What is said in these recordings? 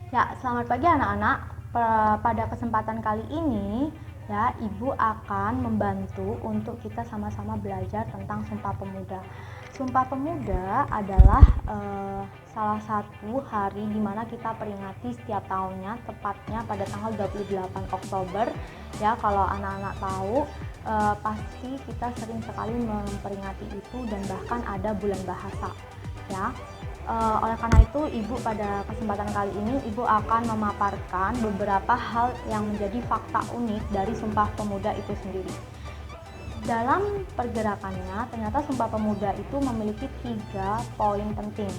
Ya, selamat pagi anak-anak. Pada kesempatan kali ini, ya, Ibu akan membantu untuk kita sama-sama belajar tentang Sumpah Pemuda. Sumpah Pemuda adalah salah satu hari di mana kita peringati setiap tahunnya, tepatnya pada tanggal 28 Oktober. Ya, kalau anak-anak tahu, pasti kita sering sekali memperingati itu dan bahkan ada bulan bahasa. Ya, oleh karena itu, Ibu pada kesempatan kali ini, Ibu akan memaparkan beberapa hal yang menjadi fakta unik dari Sumpah Pemuda itu sendiri. Dalam pergerakannya, ternyata Sumpah Pemuda itu memiliki 3 poin penting.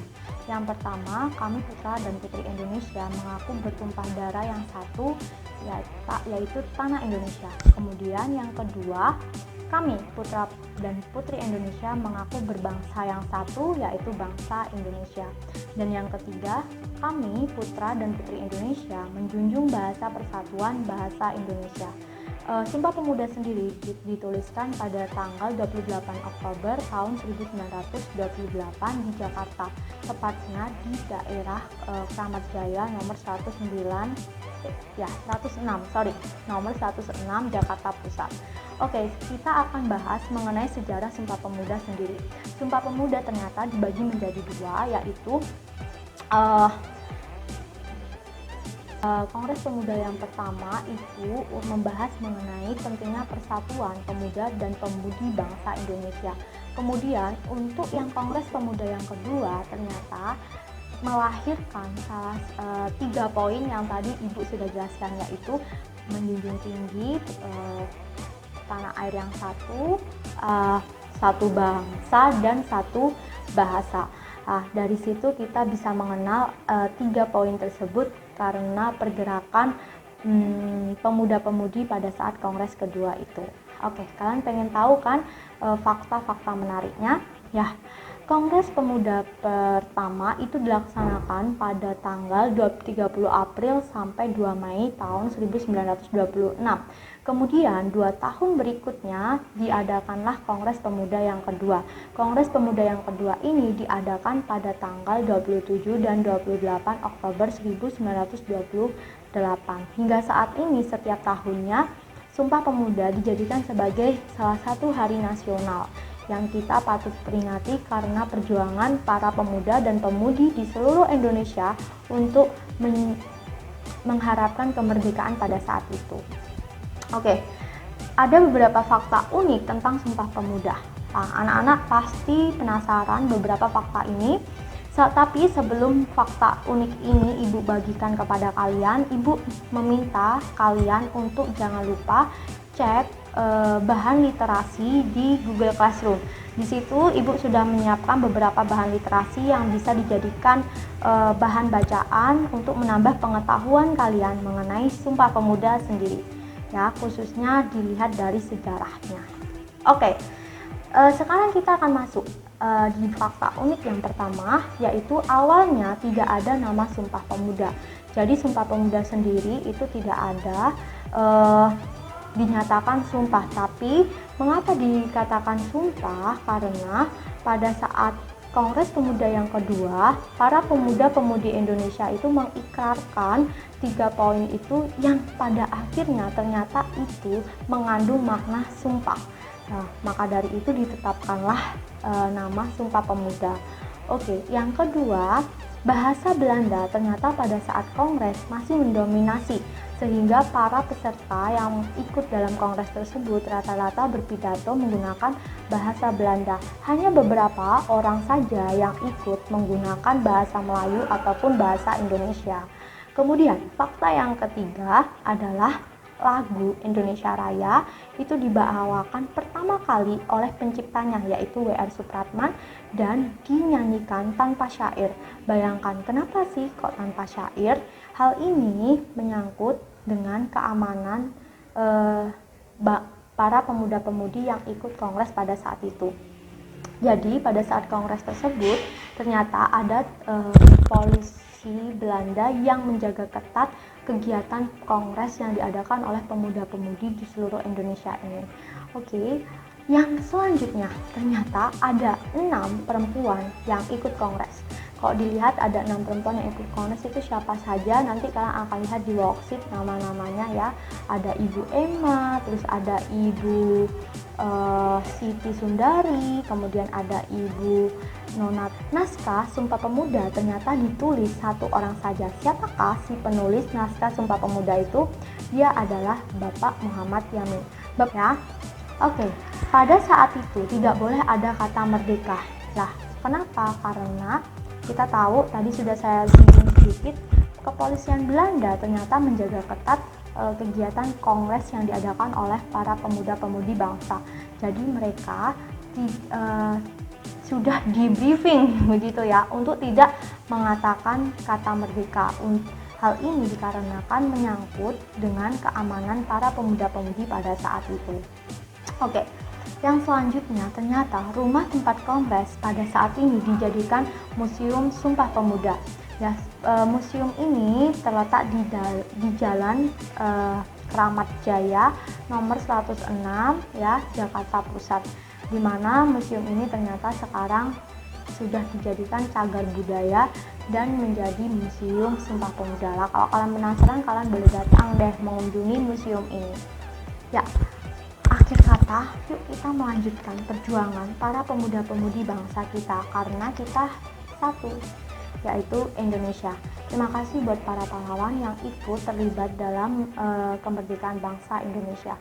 Yang pertama, kami putra dan putri Indonesia mengaku bertumpah darah yang satu, yaitu tanah Indonesia. Kemudian yang kedua, kami putra dan putri Indonesia mengaku berbangsa yang satu, yaitu bangsa Indonesia. Dan yang ketiga, kami putra dan putri Indonesia menjunjung bahasa persatuan bahasa Indonesia. Sumpah Pemuda sendiri dituliskan pada tanggal 28 Oktober tahun 1928 di Jakarta, tepatnya di daerah Kramat Jaya nomor 106 Jakarta Pusat. Oke, kita akan bahas mengenai sejarah Sumpah Pemuda sendiri. Sumpah Pemuda ternyata dibagi menjadi dua, yaitu Kongres Pemuda yang pertama itu membahas mengenai pentingnya persatuan pemuda dan pemudi bangsa Indonesia. Kemudian untuk yang Kongres Pemuda yang kedua ternyata melahirkan 3 poin yang tadi Ibu sudah jelaskan, yaitu menjunjung tinggi tanah air yang satu, satu bangsa dan satu bahasa. Dari situ kita bisa mengenal 3 poin tersebut karena pergerakan pemuda-pemudi pada saat Kongres kedua itu. Oke, kalian pengen tahu kan fakta-fakta menariknya? Ya, Kongres Pemuda pertama itu dilaksanakan pada tanggal 30 April sampai 2 Mei tahun 1926. Kemudian 2 tahun berikutnya diadakanlah Kongres Pemuda yang kedua. Kongres Pemuda yang kedua ini diadakan pada tanggal 27 dan 28 Oktober 1928. Hingga saat ini setiap tahunnya Sumpah Pemuda dijadikan sebagai salah satu hari nasional yang kita patut peringati karena perjuangan para pemuda dan pemudi di seluruh Indonesia untuk mengharapkan kemerdekaan pada saat itu. Oke, ada beberapa fakta unik tentang Sumpah Pemuda. Anak-anak pasti penasaran beberapa fakta ini. Tapi sebelum fakta unik ini Ibu bagikan kepada kalian, Ibu meminta kalian untuk jangan lupa cek bahan literasi di Google Classroom. Di situ Ibu sudah menyiapkan beberapa bahan literasi yang bisa dijadikan bahan bacaan untuk menambah pengetahuan kalian mengenai Sumpah Pemuda sendiri. Ya, khususnya dilihat dari sejarahnya. Oke, sekarang kita akan masuk di fakta unik yang pertama, yaitu awalnya tidak ada nama Sumpah Pemuda. Jadi Sumpah Pemuda sendiri itu tidak ada dinyatakan sumpah. Tapi mengapa dikatakan sumpah? Karena pada saat Kongres Pemuda yang kedua, para pemuda-pemudi Indonesia itu mengikrarkan 3 poin itu yang pada akhirnya ternyata itu mengandung makna sumpah. Nah, maka dari itu ditetapkanlah nama Sumpah Pemuda. Oke, yang kedua, bahasa Belanda ternyata pada saat Kongres masih mendominasi, sehingga para peserta yang ikut dalam Kongres tersebut rata-rata berpidato menggunakan bahasa Belanda. Hanya beberapa orang saja yang ikut menggunakan bahasa Melayu ataupun bahasa Indonesia. Kemudian, fakta yang ketiga adalah lagu Indonesia Raya itu dibawakan pertama kali oleh penciptanya, yaitu W.R. Supratman, dan dinyanyikan tanpa syair. Bayangkan, kenapa sih kok tanpa syair? Hal ini menyangkut dengan keamanan para pemuda-pemudi yang ikut Kongres pada saat itu. Jadi pada saat Kongres tersebut ternyata ada polisi Belanda yang menjaga ketat kegiatan Kongres yang diadakan oleh pemuda-pemudi di seluruh Indonesia ini. Oke, yang selanjutnya ternyata ada 6 perempuan yang ikut Kongres. Kalau dilihat ada 6 perempuan yang ikut kongres itu siapa saja, nanti kalian akan lihat di worksheet nama-namanya ya. Ada Ibu Emma, terus ada Ibu Siti Sundari, kemudian ada Ibu Nonat. Naskah Sumpah Pemuda ternyata ditulis satu orang saja. Siapakah si penulis naskah Sumpah Pemuda itu? Dia adalah Bapak Muhammad Yamin. Ya, oke. Pada saat itu tidak boleh ada kata merdeka. Lah, kenapa? Karena kita tahu tadi sudah saya singgung sedikit, kepolisian Belanda ternyata menjaga ketat kegiatan kongres yang diadakan oleh para pemuda-pemudi bangsa. Jadi mereka sudah di briefing begitu ya untuk tidak mengatakan kata merdeka. Hal ini dikarenakan menyangkut dengan keamanan para pemuda-pemudi pada saat itu. Oke. Yang selanjutnya, ternyata rumah tempat kongres pada saat ini dijadikan Museum Sumpah Pemuda. Ya, museum ini terletak di Jalan Kramat Jaya nomor 106 ya, Jakarta Pusat. Di mana museum ini ternyata sekarang sudah dijadikan cagar budaya dan menjadi Museum Sumpah Pemuda. Lah, kalau kalian penasaran, kalian boleh datang deh mengunjungi museum ini. Ya. Akhir kata, yuk kita melanjutkan perjuangan para pemuda-pemudi bangsa kita karena kita satu, yaitu Indonesia. Terima kasih buat para pahlawan yang ikut terlibat dalam kemerdekaan bangsa Indonesia.